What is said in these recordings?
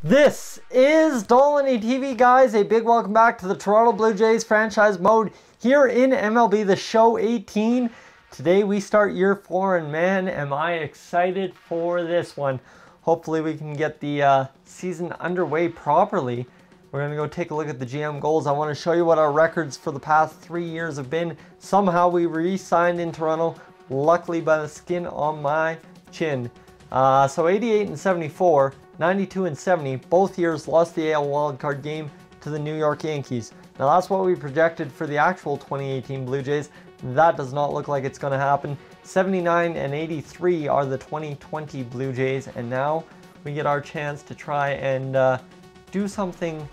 This is Dolynny TV, guys. A big welcome back to the Toronto Blue Jays franchise mode here in MLB The Show 18. Today we start year 4, and man, am I excited for this one. Hopefully we can get the season underway properly. We're going to go take a look at the GM goals. I want to show you what our records for the past 3 years have been. Somehow we re-signed in Toronto, luckily by the skin on my chin. So 88 and 74. 92 and 70, both years lost the AL wildcard game to the New York Yankees. Now that's what we projected for the actual 2018 Blue Jays. That does not look like it's going to happen. 79 and 83 are the 2020 Blue Jays, and now we get our chance to try and do something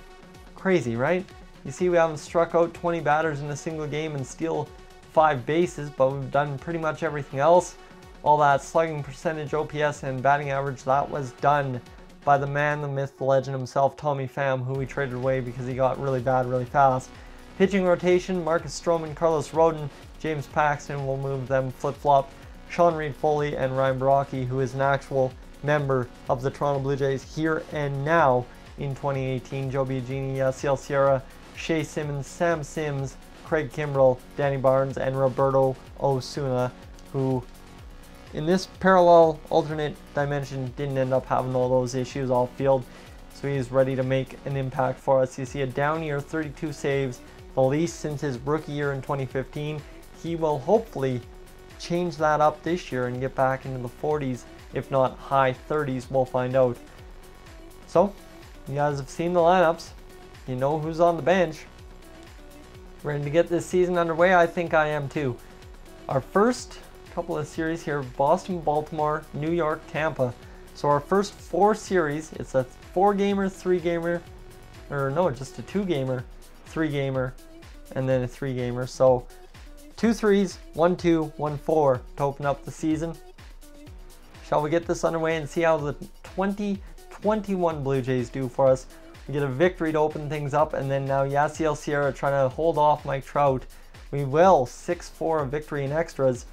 crazy, right? You see, we haven't struck out 20 batters in a single game and steal 5 bases, but we've done pretty much everything else. All that slugging percentage, OPS, and batting average, that was done by the man, the myth, the legend himself, Tommy Pham, who we traded away because he got really bad really fast. Pitching rotation, Marcus Stroman, Carlos Rodon, James Paxton, will move them flip-flop. Sean Reed-Foley and Ryan Baraki, who is an actual member of the Toronto Blue Jays here and now in 2018. Joe Biagini, Yasiel Sierra, Shea Simmons, Sam Sims, Craig Kimbrell, Danny Barnes, and Roberto Osuna, who in this parallel alternate dimension didn't end up having all those issues off field, so he's ready to make an impact for us. You see a down year, 32 saves, the least since his rookie year in 2015. He will hopefully change that up this year and get back into the 40s, if not high 30s. We'll find out. So you guys have seen the lineups, you know who's on the bench. Ready to get this season underway? I think I am too. Our first couple of series here: Boston, Baltimore, New York, Tampa. So our first 4 series, it's a 4-gamer, 3-gamer, or no, just a 2-gamer, 3-gamer, and then a 3-gamer. So 2 3s, 1 2, 1 4 to open up the season. Shall we get this underway and see how the 2021 Blue Jays do for us? We get a victory to open things up, and then now Yasiel Sierra trying to hold off Mike Trout. We will 6-4 a victory in extras.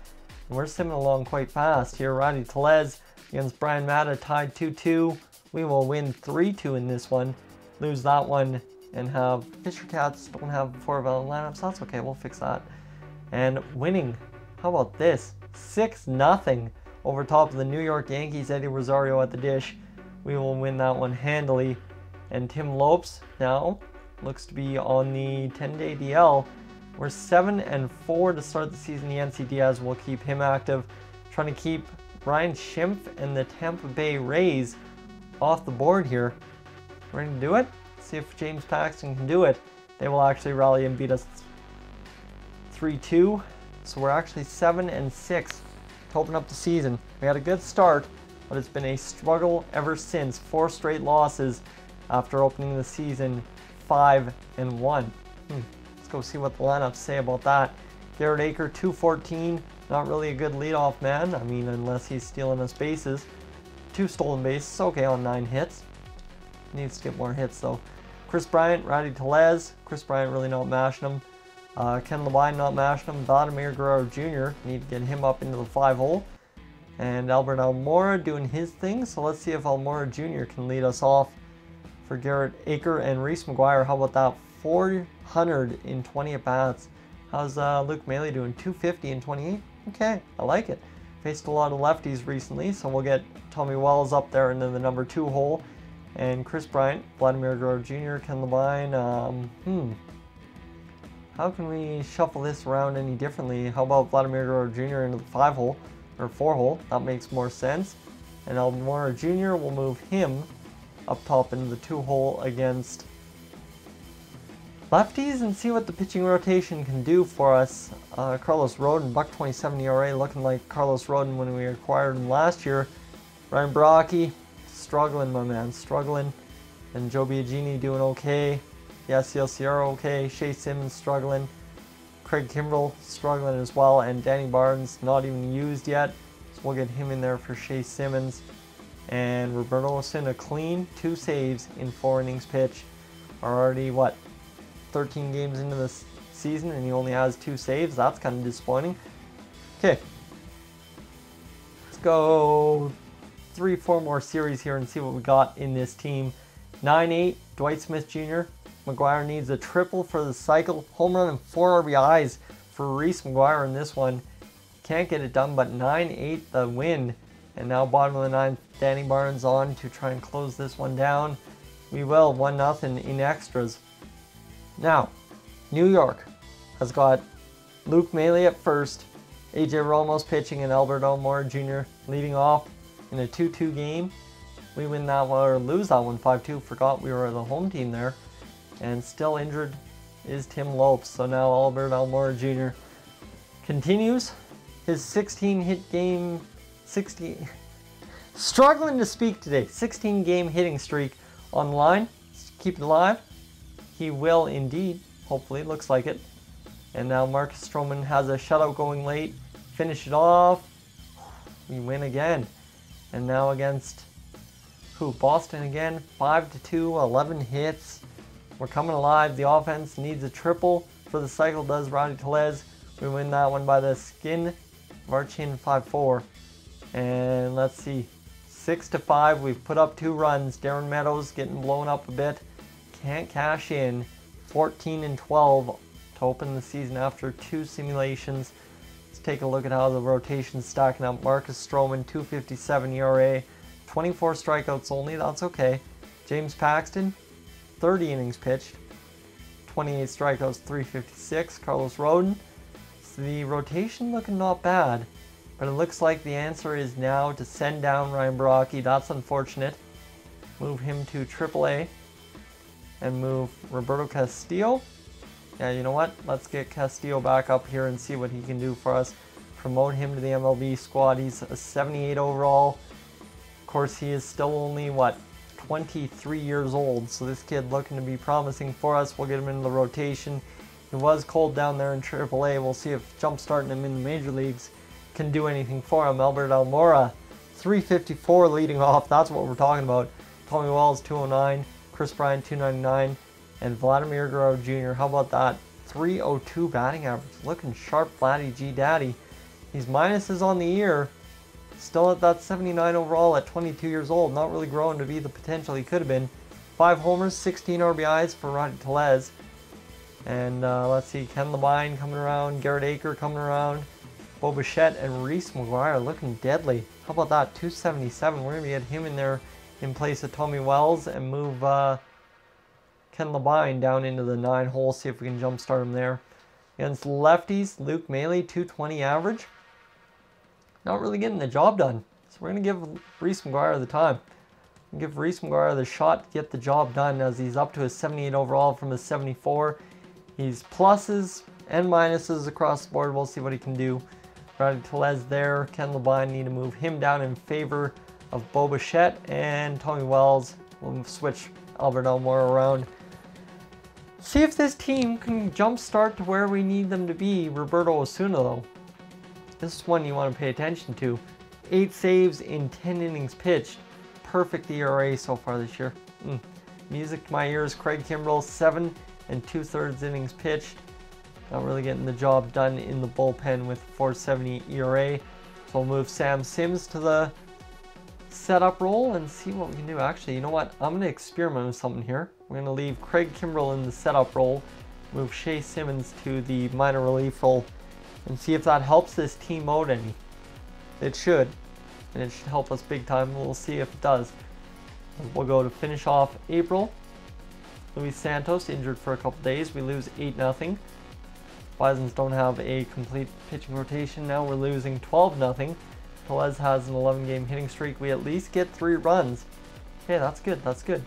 We're simming along quite fast here. Rowdy Tellez against Brian Mata, tied 2-2. We will win 3-2 in this one. Lose that one and have Fisher Cats don't have 4 valid lineups. That's okay, we'll fix that. And winning, how about this? 6-0 over top of the New York Yankees. Eddie Rosario at the dish. We will win that one handily. And Tim Lopes now looks to be on the 10-day DL. We're 7-4 to start the season. The NC Diaz will keep him active. Trying to keep Ryan Schimpf and the Tampa Bay Rays off the board here. Ready to do it? See if James Paxton can do it. They will actually rally and beat us 3-2. So we're actually 7-6 to open up the season. We had a good start, but it's been a struggle ever since. 4 straight losses after opening the season 5-1. Go see what the lineups say about that. Garrett Aker, 214, not really a good leadoff man. I mean, unless he's stealing us bases. 2 stolen bases, okay on 9 hits. Needs to get more hits though. Kris Bryant, Rowdy Tellez. Kris Bryant really not mashing him. Ken Levine not mashing him. Vladimir Guerrero Jr. Need to get him up into the 5-hole. And Albert Almora doing his thing. So let's see if Almora Jr. can lead us off for Garrett Aker and Reese McGwire. How about that? 420 at-bats. How's Luke Maley doing? 250 and 28? Okay, I like it. Faced a lot of lefties recently, so we'll get Tommy Wells up there into the number 2 hole. And Kris Bryant, Vladimir Guerrero Jr., Ken Levine. How can we shuffle this around any differently? How about Vladimir Guerrero Jr. into the 5-hole, or 4-hole? That makes more sense. And Almora Jr., we'll move him up top into the 2-hole against lefties and see what the pitching rotation can do for us. Carlos Rodon, $1.27 ERA, looking like Carlos Rodon when we acquired him last year. Ryan Baraki, struggling, my man, struggling. And Joe Biagini doing okay. Yasiel Sierra okay. Shea Simmons struggling. Craig Kimbrell struggling as well. And Danny Barnes not even used yet, so we'll get him in there for Shea Simmons. And Roberto Osuna clean, 2 saves in 4 innings pitched. Are already, what, 13 games into this season and he only has 2 saves. That's kind of disappointing. Okay, let's go 3-4 more series here and see what we got in this team. 9-8, Dwight Smith Jr. McGwire needs a triple for the cycle. Home run and 4 RBIs for Kris McGwire in this one. Can't get it done, but 9-8 the win. And now bottom of the 9th, Danny Barnes on to try and close this one down. We will, 1-0 in extras. Now, New York has got Luke Maile at first, AJ Ramos pitching, and Alberto Osuna Jr. leading off in a 2-2 game. We win that one, or lose that one 5-2. Forgot we were the home team there. And still injured is Tim Lopes. So now Alberto Osuna Jr. continues his 16-hit game, struggling to speak today, 16-game hitting streak on the line. Keep it alive. He will indeed. Hopefully, it looks like it. And now Marcus Stroman has a shutout going late. Finish it off. We win again. And now against Boston again. 5-2, 11 hits. We're coming alive. The offense needs a triple for the cycle, does Rowdy Tellez. We win that one by the skin of our chin, 5-4. And let's see, 6-5. We've put up 2 runs. Darren Meadows getting blown up a bit. Can't cash in. 14-12 to open the season after 2 simulations. Let's take a look at how the rotation's stacking up. Marcus Stroman, 2.57 ERA, 24 strikeouts only. That's okay. James Paxton, 30 innings pitched, 28 strikeouts, 3.56. Carlos Rodon. So the rotation looking not bad, but it looks like the answer is now to send down Ryan Baraki. That's unfortunate. Move him to AAA. And move Roberto Castillo. Yeah, you know what? Let's get Castillo back up here and see what he can do for us. Promote him to the MLB squad. He's a 78 overall. Of course, he is still only, 23 years old. So this kid looking to be promising for us. We'll get him into the rotation. It was cold down there in AAA. We'll see if jump-starting him in the major leagues can do anything for him. Alberto Osuna, 354 leading off. That's what we're talking about. Tommy Wells, 209. Kris Bryant, 299, and Vladimir Guerrero Jr. How about that? 302 batting average. Looking sharp, Vladdy G Daddy. He's minuses on the year. Still at that 79 overall at 22 years old. Not really growing to be the potential he could have been. 5 homers, 16 RBIs for Rowdy Tellez. And let's see, Ken Labine coming around, Garrett Aker coming around, Bo Bichette and Kris McGwire looking deadly. How about that? 277. We're going to get him in there in place of Tommy Wells and move Ken Labine down into the 9 hole. See if we can jumpstart him there. Against lefties, Luke Maile, 220 average. Not really getting the job done. So we're going to give Kris McGwire the time. Give Kris McGwire the shot to get the job done, as he's up to a 78 overall from a 74. He's pluses and minuses across the board. We'll see what he can do. Rowdy Tellez there. Ken Labine, need to move him down in favor of Bo Bichette, and Tommy Wells. We'll switch Alberto Osuna around. See if this team can jumpstart to where we need them to be. Roberto Osuna, though. This is one you want to pay attention to. 8 saves in 10 innings pitched. Perfect ERA so far this year. Music to my ears. Craig Kimbrell, 7 2/3 innings pitched. Not really getting the job done in the bullpen with 4.70 ERA. So we'll move Sam Sims to the setup role and see what we can do. Actually, you know what? I'm going to experiment with something here. We're going to leave Craig Kimbrell in the setup role, move Shea Simmons to the minor relief role, and see if that helps this team out any. It should, and it should help us big time. We'll see if it does. We'll go to finish off April. Luis Santos injured for a couple days. We lose 8-0. Bisons don't have a complete pitching rotation. Now we're losing 12-0. Tellez has an 11-game hitting streak. We at least get 3 runs. Okay, that's good. That's good.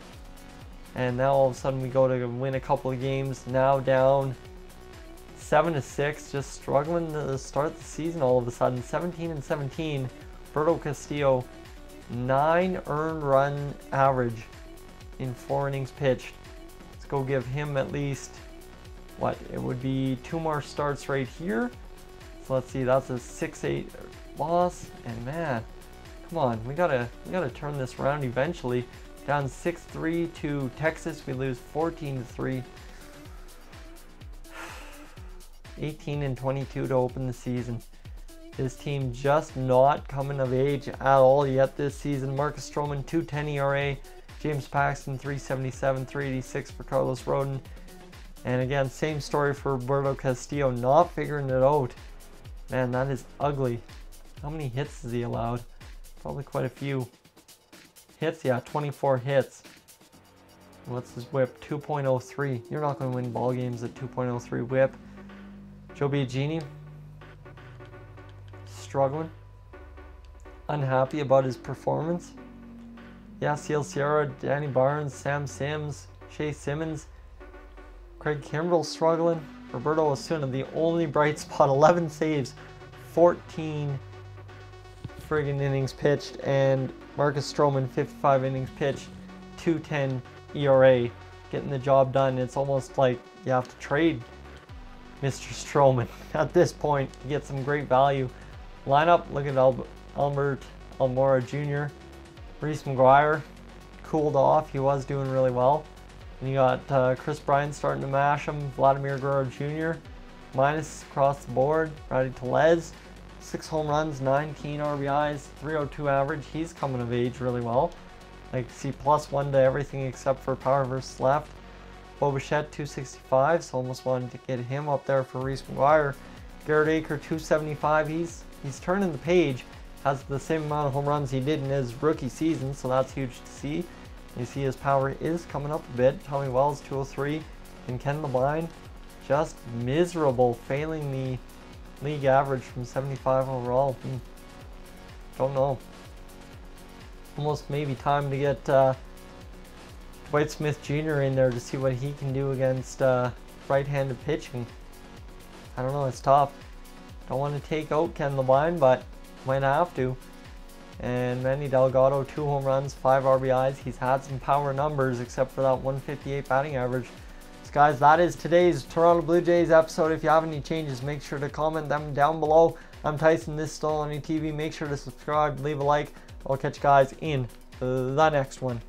And now all of a sudden we go to win a couple of games. Now down 7-6. Just struggling to start the season all of a sudden. 17-17. Roberto Castillo, 9 earned run average in 4 innings pitched. Let's go give him at least, what, it would be 2 more starts right here. So let's see, that's a 6-8 loss. And man, come on, we gotta turn this around eventually. Down 6-3 to Texas, we lose 14-3. 18-22 to open the season. This team just not coming of age at all yet this season. Marcus Stroman, 2.10 ERA, James Paxton, 377, 386 for Carlos Rodon. And again, same story for Roberto Castillo, not figuring it out. Man, that is ugly. How many hits has he allowed? Probably quite a few. Hits, yeah, 24 hits. What's his whip? 2.03. You're not going to win ball games at 2.03 whip. Joe Biagini, struggling. Unhappy about his performance. Yasiel Sierra, Danny Barnes, Sam Sims, Shea Simmons. Craig Kimbrell struggling. Roberto Osuna, the only bright spot, 11 saves, 14 friggin' innings pitched, and Marcus Stroman, 55 innings pitched, 2.10 ERA, getting the job done. It's almost like you have to trade Mr. Stroman at this point to get some great value. Lineup, look at Albert Almora Jr. Kris McGwire cooled off. He was doing really well. And you got Kris Bryant starting to mash him. Vladimir Guerrero Jr. minus across the board. Rowdy Tellez, 6 home runs, 19 RBIs, 302 average. He's coming of age really well. Like, see +1 to everything except for power versus left. Bo Bichette, 265, so almost wanted to get him up there for Kris McGwire. Garrett Aker, 275. He's turning the page. Has the same amount of home runs he did in his rookie season, so that's huge to see. You see his power is coming up a bit. Tommy Wells, 203. And Ken Levine, just miserable, failing the league average from 75 overall. Don't know. Almost maybe time to get Dwight Smith Jr. in there to see what he can do against right-handed pitching. I don't know, it's tough. Don't want to take out Ken Levine, but might have to. And Manny Delgado, 2 home runs, 5 RBIs. He's had some power numbers except for that 158 batting average. So guys, that is today's Toronto Blue Jays episode. If you have any changes, make sure to comment them down below. I'm Tyson, this is Dolynny TV. Make sure to subscribe, leave a like. I'll catch you guys in the next one.